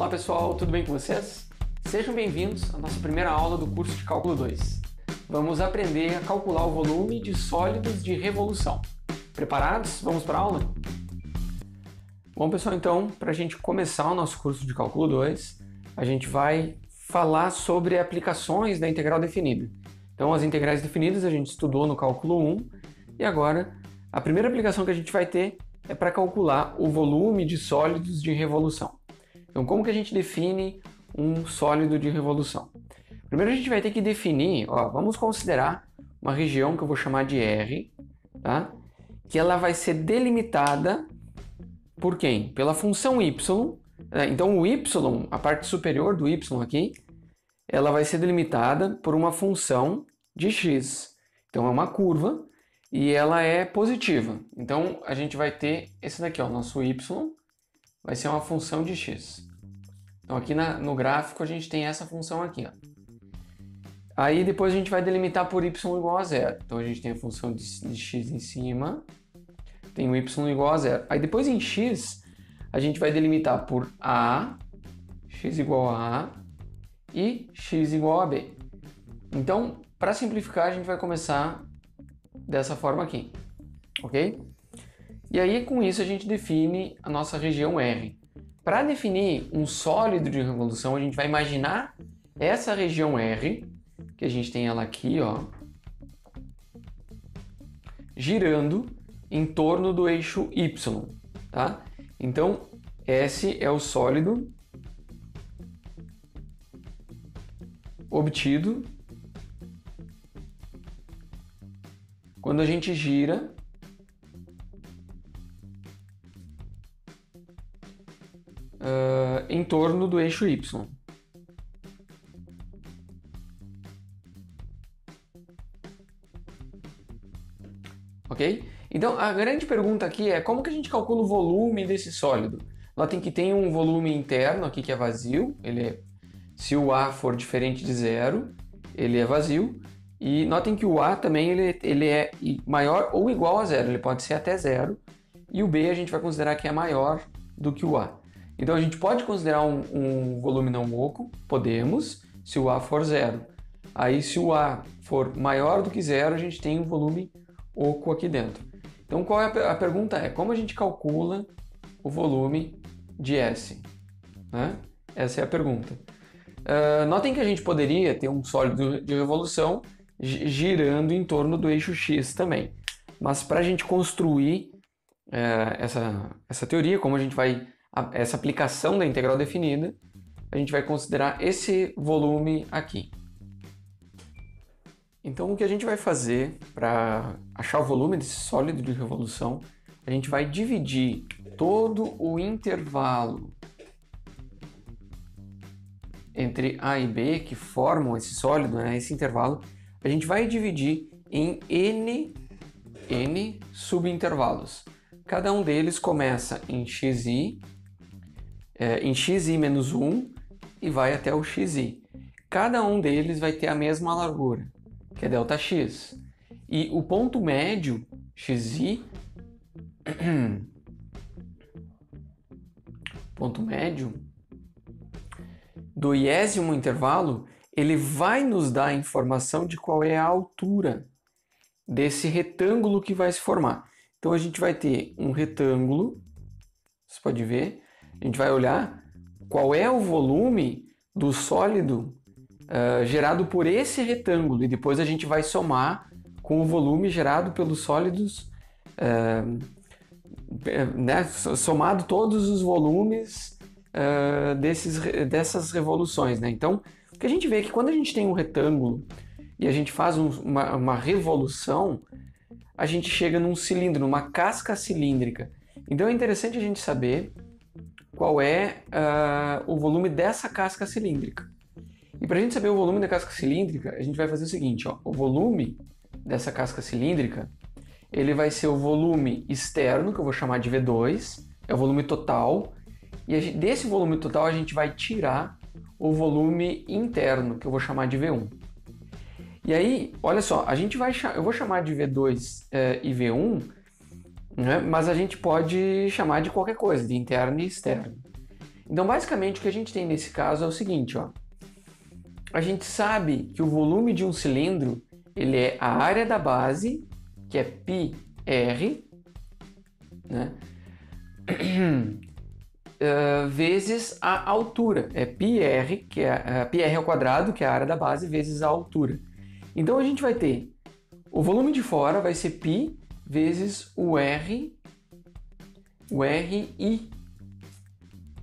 Olá pessoal, tudo bem com vocês? Sejam bem-vindos à nossa primeira aula do curso de Cálculo 2. Vamos aprender a calcular o volume de sólidos de revolução. Preparados? Vamos para a aula? Bom pessoal, então, para a gente começar o nosso curso de Cálculo 2, a gente vai falar sobre aplicações da integral definida. Então, as integrais definidas a gente estudou no Cálculo 1 e agora a primeira aplicação que a gente vai ter é para calcular o volume de sólidos de revolução. Então, como que a gente define um sólido de revolução? Primeiro a gente vai ter que definir, vamos considerar uma região que eu vou chamar de R, tá? Que ela vai ser delimitada por quem? Pela função y. Então o y, a parte superior do y aqui, ela vai ser delimitada por uma função de x. Então é uma curva e ela é positiva. Então a gente vai ter esse daqui, nosso y vai ser uma função de x. Então aqui no gráfico a gente tem essa função aqui. Aí depois a gente vai delimitar por y igual a zero. Então a gente tem a função de x em cima, tem o y igual a zero. Aí depois em x a gente vai delimitar por a, x igual a a e x igual a b. Então, para simplificar, a gente vai começar dessa forma aqui, ok? E aí com isso a gente define a nossa região R. Para definir um sólido de revolução, a gente vai imaginar essa região R, que a gente tem ela aqui, girando em torno do eixo Y, tá? Então, S é o sólido obtido quando a gente gira em torno do eixo Y. Ok? Então, a grande pergunta aqui é como que a gente calcula o volume desse sólido? Notem que tem um volume interno aqui que é vazio, se o A for diferente de zero, ele é vazio. E notem que o A também ele é maior ou igual a zero, ele pode ser até zero. E o B a gente vai considerar que é maior do que o A. Então a gente pode considerar um volume não oco, podemos, se o A for zero. Aí se o A for maior do que zero, a gente tem um volume oco aqui dentro. Então qual é a pergunta é, como a gente calcula o volume de S? Né? Essa é a pergunta. Notem que a gente poderia ter um sólido de revolução girando em torno do eixo X também. Mas para a gente construir essa teoria, como a gente vai essa aplicação da integral definida, a gente vai considerar esse volume aqui. Então o que a gente vai fazer para achar o volume desse sólido de revolução, a gente vai dividir todo o intervalo entre A e B que formam esse sólido, esse intervalo, a gente vai dividir em n subintervalos. Cada um deles começa em xi menos 1 e vai até o xi. Cada um deles vai ter a mesma largura, que é ΔX. E o ponto médio, xi, ponto médio do iésimo intervalo, ele vai nos dar a informação de qual é a altura desse retângulo que vai se formar. Então a gente vai ter um retângulo, você pode ver, a gente vai olhar qual é o volume do sólido gerado por esse retângulo e depois a gente vai somar com o volume gerado pelos sólidos, somado todos os volumes dessas revoluções. Então, o que a gente vê é que quando a gente tem um retângulo e a gente faz uma revolução, a gente chega num cilindro, numa casca cilíndrica. Então é interessante a gente saber qual é o volume dessa casca cilíndrica. E para a gente saber o volume da casca cilíndrica, a gente vai fazer o seguinte, o volume dessa casca cilíndrica, ele vai ser o volume externo, que eu vou chamar de V2, é o volume total, e desse volume total a gente vai tirar o volume interno, que eu vou chamar de V1. E aí, olha só, eu vou chamar de V2 e V1, né, mas a gente pode chamar de qualquer coisa, de interno e externo. Então, basicamente, o que a gente tem nesse caso é o seguinte, ó. A gente sabe que o volume de um cilindro, ele é a área da base, que é πr, né? Vezes a altura, é πr, que é πr ao quadrado, que é a área da base, vezes a altura. Então, a gente vai ter o volume de fora vai ser π vezes o RI,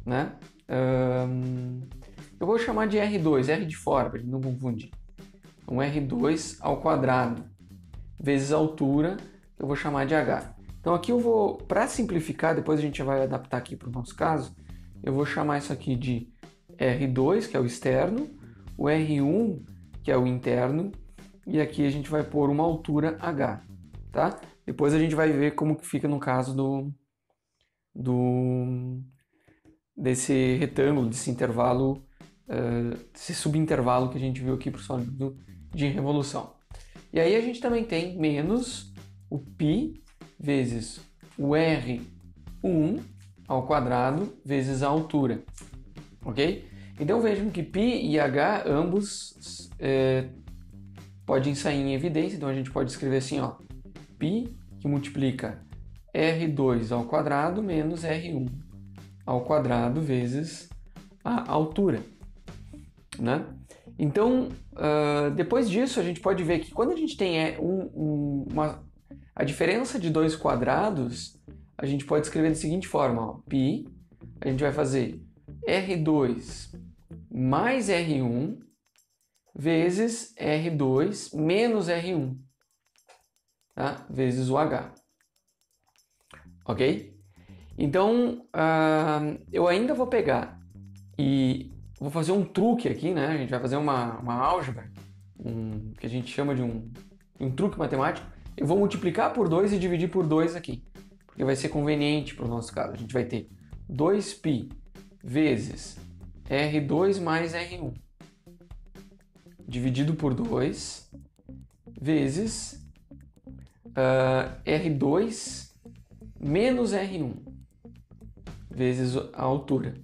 né? Eu vou chamar de R2, R de fora, para a gente não confundir. Então, R2 ao quadrado vezes a altura, eu vou chamar de H. Então, aqui eu vou, para simplificar, depois a gente vai adaptar aqui para o nosso caso, eu vou chamar isso aqui de R2, que é o externo, o R1, que é o interno, e aqui a gente vai pôr uma altura H, tá? Depois a gente vai ver como que fica no caso desse retângulo, desse intervalo, desse subintervalo que a gente viu aqui para o sólido de revolução. E aí a gente também tem menos o π vezes o R1 ao quadrado vezes a altura, ok? Então vejam que π e h ambos podem sair em evidência, então a gente pode escrever assim, ó, π que multiplica R2 ao quadrado menos R1 ao quadrado vezes a altura, né? Então, depois disso, a gente pode ver que quando a gente tem a diferença de dois quadrados, a gente pode escrever da seguinte forma, ó, π, a gente vai fazer R2 mais R1 vezes R2 menos R1, tá? Vezes o H. Ok? Então, eu ainda vou pegar e vou fazer um truque aqui, né? A gente vai fazer uma álgebra, que a gente chama de um truque matemático. Eu vou multiplicar por 2 e dividir por 2 aqui, porque vai ser conveniente para o nosso caso. A gente vai ter 2π vezes R2 mais R1 dividido por 2 vezes R2 menos R1 vezes a altura.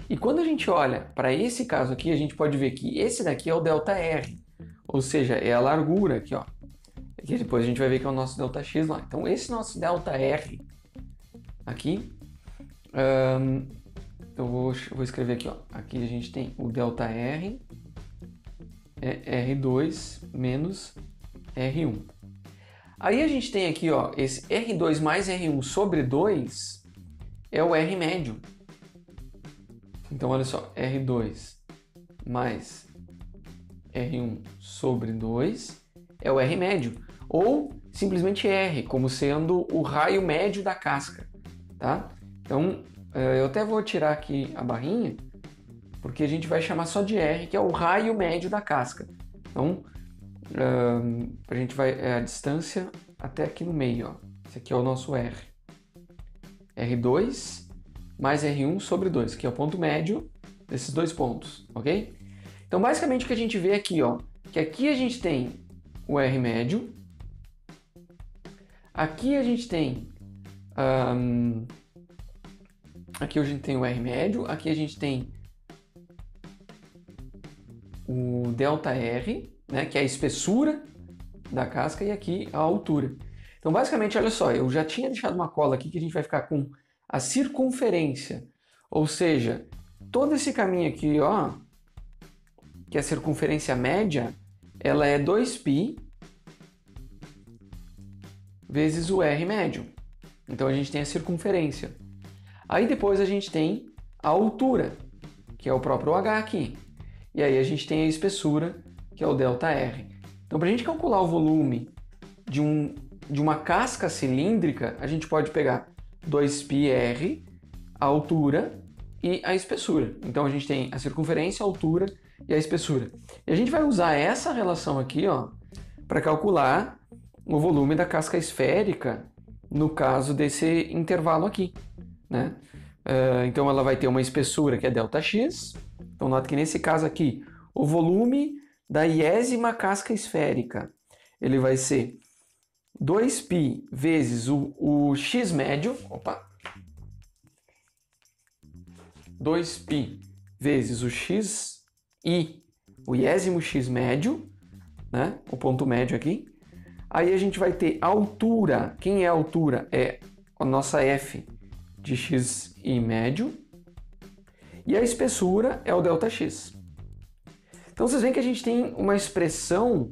E quando a gente olha para esse caso aqui, a gente pode ver que esse daqui é o ΔR, ou seja, é a largura aqui, ó. Aqui depois a gente vai ver que é o nosso ΔX lá. Então esse nosso ΔR aqui, eu vou escrever aqui, ó. Aqui a gente tem o ΔR, é R2 menos R1. Aí a gente tem aqui, ó, esse R2 mais R1 sobre 2 é o R médio. Então, olha só, R2 mais R1 sobre 2 é o R médio, ou simplesmente R, como sendo o raio médio da casca, tá? Então, eu até vou tirar aqui a barrinha, porque a gente vai chamar só de R, que é o raio médio da casca. Então, a gente vai a distância até aqui no meio, ó. Esse aqui é o nosso R. R2 mais R1 sobre 2, que é o ponto médio desses dois pontos, ok? Então, basicamente, o que a gente vê aqui, ó, que aqui a gente tem o R médio, aqui a gente tem o R médio, aqui a gente tem o ΔR, né, que é a espessura da casca, e aqui a altura. Então, basicamente, olha só, eu já tinha deixado uma cola aqui que a gente vai ficar com a circunferência, ou seja, todo esse caminho aqui, ó, que é a circunferência média, ela é 2π vezes o R médio. Então, a gente tem a circunferência. Aí, depois, a gente tem a altura, que é o próprio H aqui. E aí, a gente tem a espessura, que é o ΔR. Então, para a gente calcular o volume de uma casca cilíndrica, a gente pode pegar 2πr, a altura e a espessura. Então, a gente tem a circunferência, a altura e a espessura. E a gente vai usar essa relação aqui, ó, para calcular o volume da casca esférica no caso desse intervalo aqui, né? Então, ela vai ter uma espessura que é ΔX. Então, nota que nesse caso aqui, o volume da iésima casca esférica, ele vai ser 2π vezes o x médio, 2π vezes o x e o iésimo x médio, né? O ponto médio aqui. Aí a gente vai ter a altura. Quem é a altura? É a nossa f de x e médio. E a espessura é o ΔX. Então vocês veem que a gente tem uma expressão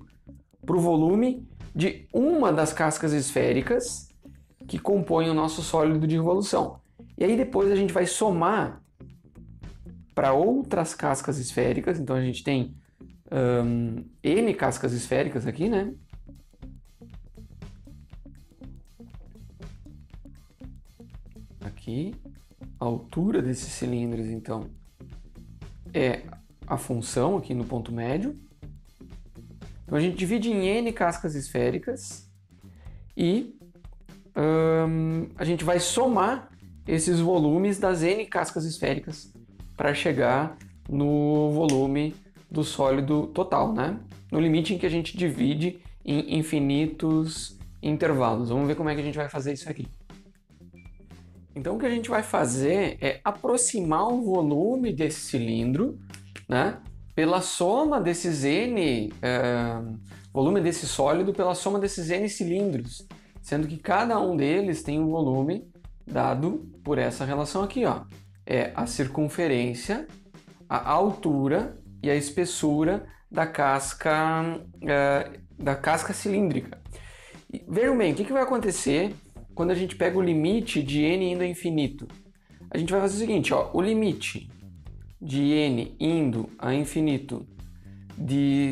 para o volume de uma das cascas esféricas que compõem o nosso sólido de revolução. E aí depois a gente vai somar para outras cascas esféricas. Então a gente tem N cascas esféricas aqui, né? Aqui, a altura desses cilindros, então, é a função aqui no ponto médio. Então a gente divide em N cascas esféricas e a gente vai somar esses volumes das N cascas esféricas para chegar no volume do sólido total, né? No limite em que a gente divide em infinitos intervalos. Vamos ver como é que a gente vai fazer isso aqui. Então o que a gente vai fazer é aproximar o volume desse cilindro, né, pela soma desses volume desse sólido pela soma desses N cilindros, sendo que cada um deles tem um volume dado por essa relação aqui, ó. É a circunferência, a altura e a espessura da casca cilíndrica. E, vejam bem, o que vai acontecer quando a gente pega o limite de n indo a infinito? A gente vai fazer o seguinte, ó, o limite de n indo a infinito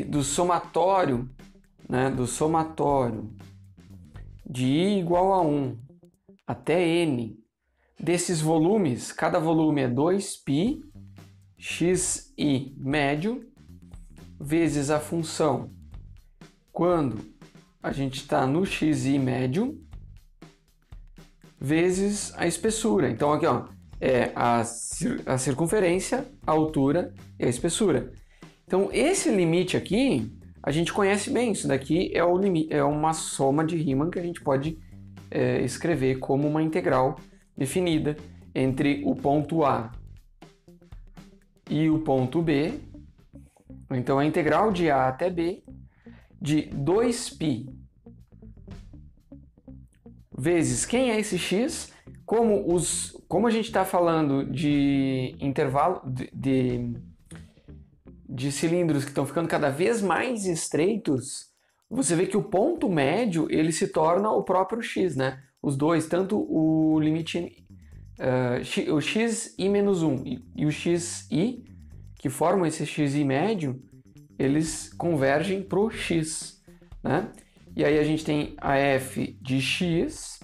do somatório, né, do somatório de i igual a 1 até n desses volumes, cada volume é 2π xi médio vezes a função quando a gente está no xi médio vezes a espessura. Então aqui, ó, é a circunferência, a altura e a espessura. Então esse limite aqui a gente conhece bem. Isso daqui é o limite, é uma soma de Riemann que a gente pode escrever como uma integral definida entre o ponto A e o ponto B. Então a integral de A até B de 2π vezes quem é esse x, como a gente está falando de intervalo de cilindros que estão ficando cada vez mais estreitos, você vê que o ponto médio ele se torna o próprio x, né? Os dois, tanto o limite o xi menos 1 e o xi, que formam esse xi médio, eles convergem para o x, né? E aí a gente tem a f de x,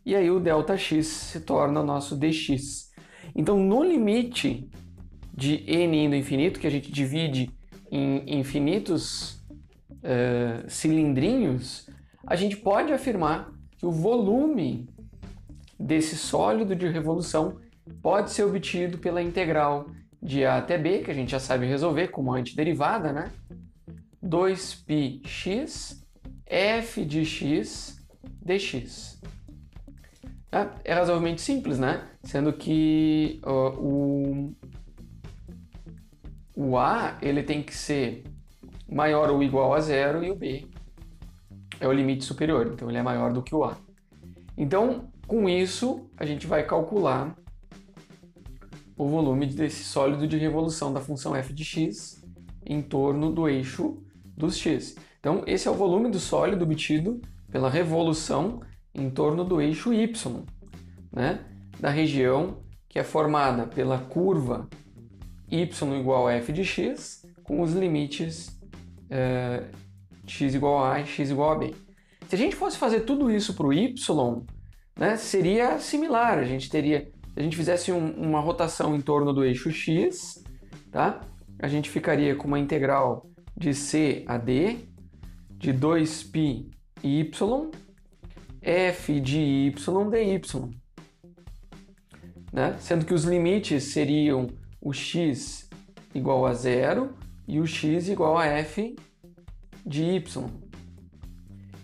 e aí o ΔX se torna o nosso dx. Então, no limite de n indo ao infinito, que a gente divide em infinitos cilindrinhos, a gente pode afirmar que o volume desse sólido de revolução pode ser obtido pela integral de a até b, que a gente já sabe resolver como antiderivada, né? 2πx f de x dx. É razoavelmente simples, né? Sendo que o A ele tem que ser maior ou igual a zero e o B é o limite superior, então ele é maior do que o A. Então, com isso, a gente vai calcular o volume desse sólido de revolução da função f de x em torno do eixo dos x. Então, esse é o volume do sólido obtido pela revolução em torno do eixo y, né? Da região que é formada pela curva y igual a f de x, com os limites x igual a e x igual a b. Se a gente fosse fazer tudo isso para o y, né, seria similar. A gente teria, se a gente fizesse uma rotação em torno do eixo x, tá? A gente ficaria com uma integral de c a d de 2π y f de y dy, né? Sendo que os limites seriam o x igual a zero e o x igual a f de y.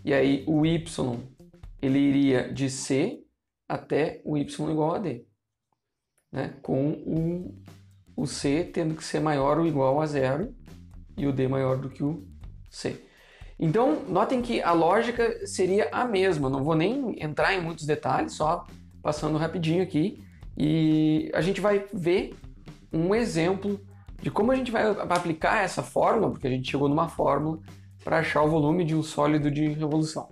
E aí o y ele iria de c até o y igual a d. né, com o C tendo que ser maior ou igual a zero e o D maior do que o C. Então, notem que a lógica seria a mesma, não vou nem entrar em muitos detalhes, só passando rapidinho aqui, e a gente vai ver um exemplo de como a gente vai aplicar essa fórmula, porque a gente chegou numa fórmula para achar o volume de um sólido de revolução.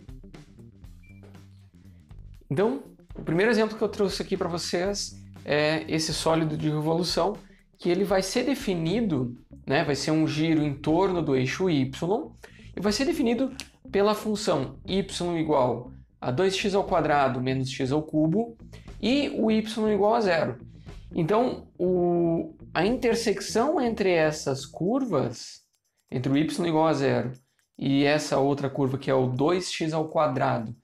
Então, o primeiro exemplo que eu trouxe aqui para vocês é esse sólido de revolução, que ele vai ser definido, né, vai ser um giro em torno do eixo y, e vai ser definido pela função y igual a 2x² menos x ao cubo e o y igual a zero. Então, a intersecção entre essas curvas, entre o y igual a zero e essa outra curva que é o 2x²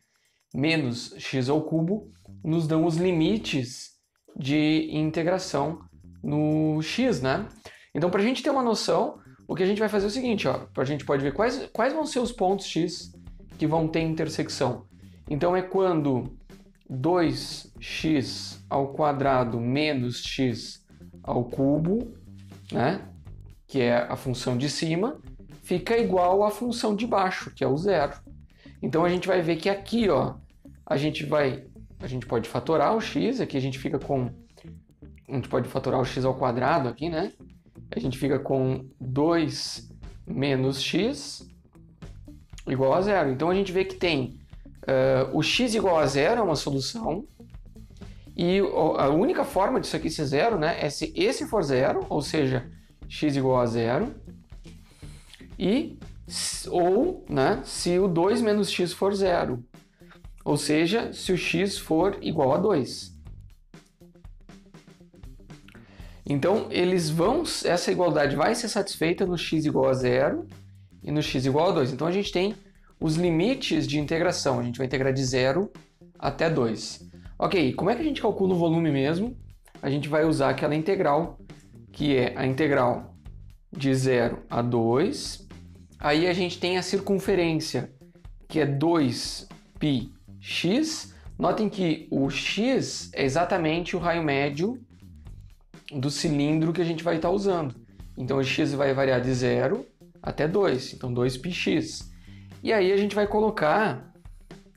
menos x ao cubo, nos dão os limites de integração no x, né? Então, para a gente ter uma noção, o que a gente vai fazer é o seguinte, ó, a gente pode ver quais vão ser os pontos x que vão ter intersecção. Então, é quando 2x² menos x ao cubo, né, que é a função de cima, fica igual à função de baixo, que é o zero. Então, a gente vai ver que aqui, ó, a gente pode fatorar o x, aqui a gente fica com... A gente pode fatorar o x ao quadrado aqui, né? A gente fica com 2 menos x igual a zero. Então, a gente vê que tem o x igual a zero é uma solução. E a única forma disso aqui ser zero, né, é se esse for zero, ou seja, x igual a zero. Ou, né, se o 2 menos x for zero. Ou seja, se o x for igual a 2. Então, essa igualdade vai ser satisfeita no x igual a zero e no x igual a 2. Então, a gente tem os limites de integração. A gente vai integrar de 0 até 2. Ok, como é que a gente calcula o volume mesmo? A gente vai usar aquela integral, que é a integral de 0 a 2. Aí a gente tem a circunferência, que é 2πx. Notem que o x é exatamente o raio médio do cilindro que a gente vai estar usando. Então, o x vai variar de 0 até 2. Então, 2πx. E aí, a gente vai colocar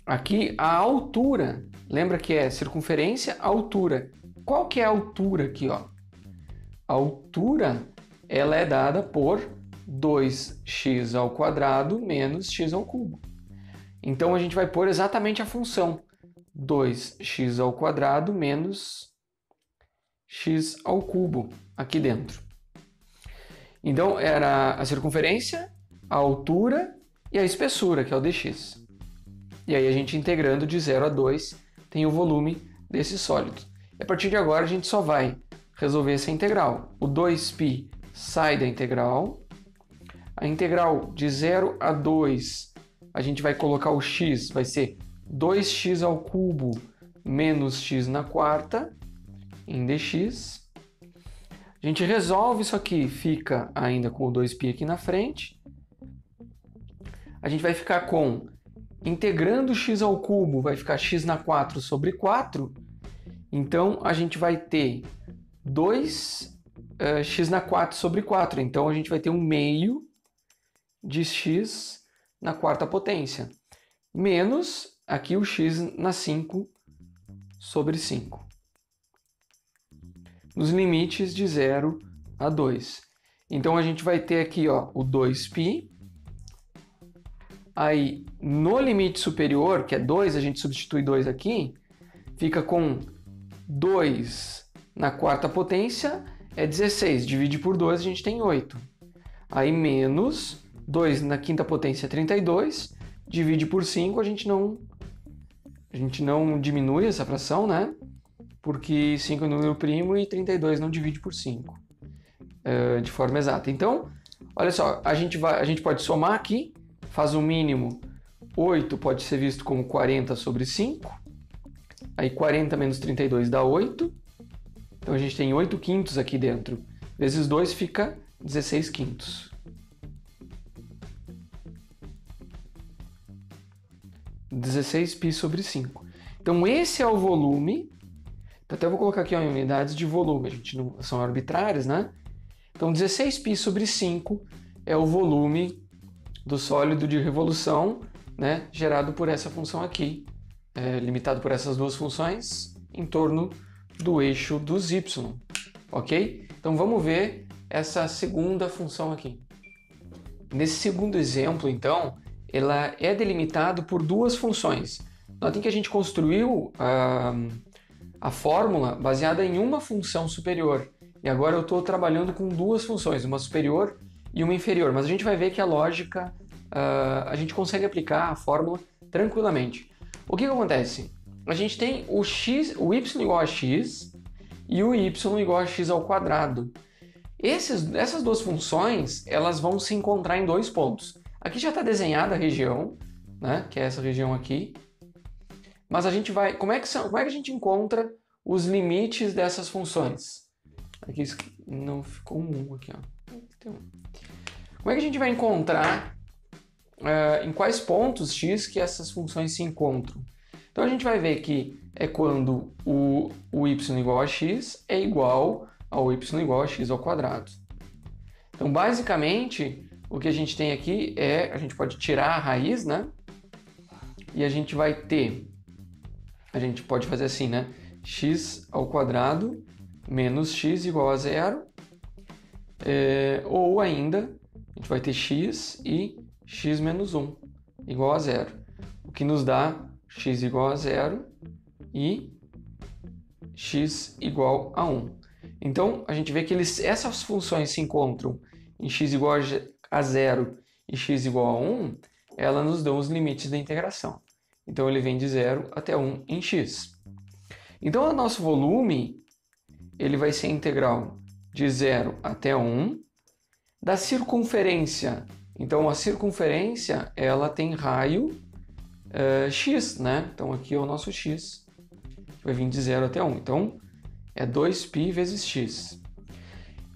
aqui a altura. Lembra que é circunferência, altura. Qual que é a altura aqui, ó? A altura, ela é dada por 2x² menos x ao cubo. Então, a gente vai pôr exatamente a função 2x² menos x ao cubo aqui dentro. Então, era a circunferência, a altura e a espessura, que é o dx. E aí, a gente integrando de 0 a 2, tem o volume desse sólido. E a partir de agora, a gente só vai resolver essa integral. O 2π sai da integral. A integral de 0 a 2, a gente vai colocar o x, vai ser 2x ao cubo menos x na quarta, em dx. A gente resolve isso aqui, fica ainda com o 2π aqui na frente. A gente vai ficar com, integrando x ao cubo, vai ficar x na 4 sobre 4. Então, a gente vai ter 2x na 4 sobre 4. Então, a gente vai ter um meio de x na quarta potência. Menos, aqui, o x na 5 sobre 5. Nos limites de 0 a 2. Então, a gente vai ter aqui, ó, o 2π. Aí, no limite superior, que é 2, a gente substitui 2 aqui, fica com 2 na quarta potência, é 16. Divide por 2, a gente tem 8. Aí, menos 2 na quinta potência é 32. Divide por 5, a gente não diminui essa fração, né? Porque 5 é um número primo e 32 não divide por 5 de forma exata. Então, olha só, a gente pode somar aqui, faz o mínimo, 8 pode ser visto como 40 sobre 5, aí 40 menos 32 dá 8, então a gente tem 8 quintos aqui dentro, vezes 2 fica 16 quintos. 16π sobre 5. Então, esse é o volume Então, até eu vou colocar aqui ó, em unidades de volume, são arbitrárias, né? Então, 16π sobre 5 é o volume do sólido de revolução, né, gerado por essa função aqui, limitado por essas duas funções, em torno do eixo dos y, ok? Então, vamos ver essa segunda função aqui. Nesse segundo exemplo, então, ela é delimitada por duas funções. Notem que a gente construiu a fórmula baseada em uma função superior. E agora eu estou trabalhando com duas funções, uma superior e uma inferior. Mas a gente vai ver que a lógica, a gente consegue aplicar a fórmula tranquilamente. O que acontece? A gente tem o y igual a x e o y igual a x ao quadrado. Essas duas funções, elas vão se encontrar em dois pontos. Aqui já está desenhada a região, né, que é essa região aqui. Mas a gente vai... Como é que a gente encontra os limites dessas funções? Aqui não ficou um aqui, ó. Como é que a gente vai encontrar em quais pontos x que essas funções se encontram? Então a gente vai ver que é quando o y igual a x é igual ao y igual a x ao quadrado. Então basicamente o que a gente tem aqui é, a gente pode tirar a raiz, né? E a gente vai ter, a gente pode fazer assim, né? X ao quadrado menos x igual a zero, ou ainda a gente vai ter x e x menos 1 igual a zero, o que nos dá x igual a zero e x igual a 1. Então, a gente vê que essas funções se encontram em x igual a zero e x igual a 1, elas nos dão os limites da integração. Então, ele vem de 0 até 1 em x. Então, o nosso volume ele vai ser integral de 0 até 1 da circunferência. Então, a circunferência ela tem raio x, né? Então, aqui é o nosso x, que vai vir de 0 até 1. Então, é 2π vezes x.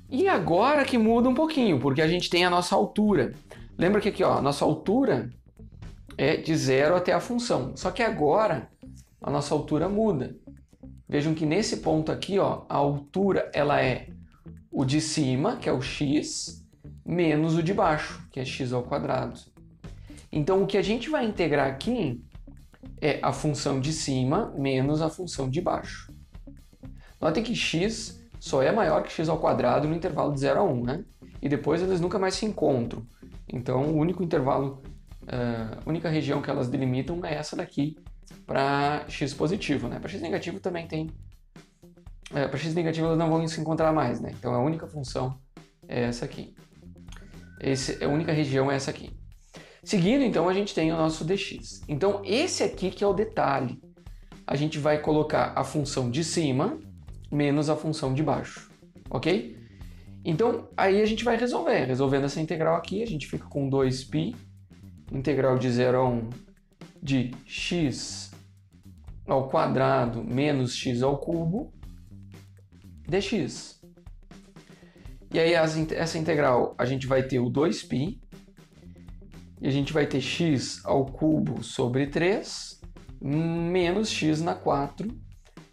E agora que muda um pouquinho, porque a gente tem a nossa altura. Lembra que aqui, ó, a nossa altura é de 0 até a função. Só que agora a nossa altura muda. Vejam que nesse ponto aqui, ó, a altura ela é o de cima, que é o x, menos o de baixo, que é x ao quadrado. Então, o que a gente vai integrar aqui é a função de cima menos a função de baixo. Notem que x só é maior que x ao quadrado no intervalo de 0 a 1, né? E depois eles nunca mais se encontram. Então, o único intervalo, a única região que elas delimitam é essa daqui, para x positivo, né? Para x negativo também tem... para x negativo elas não vão se encontrar mais, né? Então a única função é essa aqui. A única região é essa aqui. Seguindo, então, a gente tem o nosso dx. Então esse aqui que é o detalhe. A gente vai colocar a função de cima menos a função de baixo, ok? Então aí a gente vai resolver. Resolvendo essa integral aqui, a gente fica com 2π, integral de 0 a 1 de x ao quadrado menos x ao cubo dx. E aí essa integral a gente vai ter o 2π e a gente vai ter x ao cubo sobre 3 menos x na 4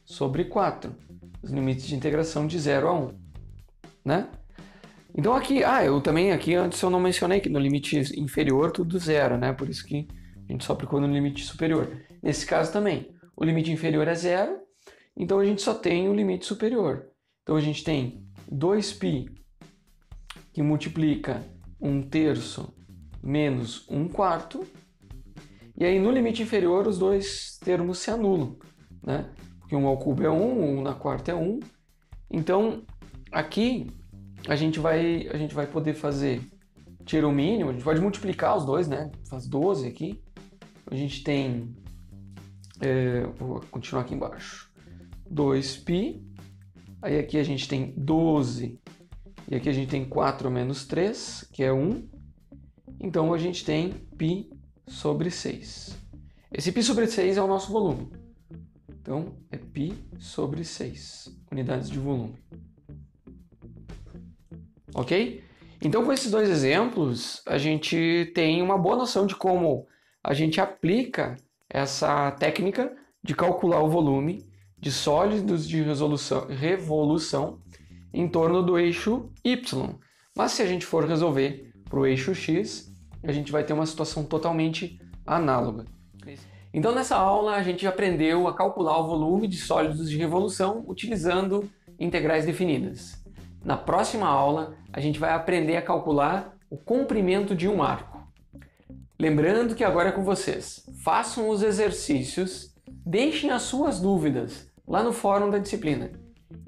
sobre 4. Os limites de integração de 0 a 1, né? Então aqui, eu também aqui antes eu não mencionei que no limite inferior tudo zero, né? Por isso que a gente só aplicou no limite superior. Nesse caso também, o limite inferior é zero, então a gente só tem o limite superior. Então a gente tem 2π que multiplica 1/3 menos 1/4, e aí no limite inferior os dois termos se anulam, né? Porque 1 ao cubo é 1, 1 na quarta é 1. Então aqui a gente vai poder fazer tira o mínimo, a gente pode multiplicar os dois, né? Faz 12 aqui. A gente tem, vou continuar aqui embaixo, 2π, aí aqui a gente tem 12, e aqui a gente tem 4 menos 3, que é 1, então a gente tem π sobre 6. Esse π sobre 6 é o nosso volume, então é π sobre 6 unidades de volume. Ok? Então com esses dois exemplos, a gente tem uma boa noção de como a gente aplica essa técnica de calcular o volume de sólidos de revolução em torno do eixo Y. Mas se a gente for resolver para o eixo X, a gente vai ter uma situação totalmente análoga. Então nessa aula a gente aprendeu a calcular o volume de sólidos de revolução utilizando integrais definidas. Na próxima aula a gente vai aprender a calcular o comprimento de um arco. Lembrando que agora é com vocês. Façam os exercícios, deixem as suas dúvidas lá no fórum da disciplina.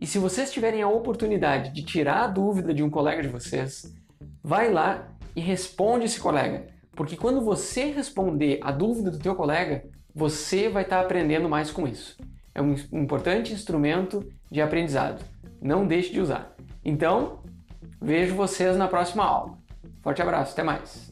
E se vocês tiverem a oportunidade de tirar a dúvida de um colega de vocês, vai lá e responde esse colega. Porque quando você responder a dúvida do teu colega, você vai estar aprendendo mais com isso. É um importante instrumento de aprendizado. Não deixe de usar. Então, vejo vocês na próxima aula. Forte abraço, até mais!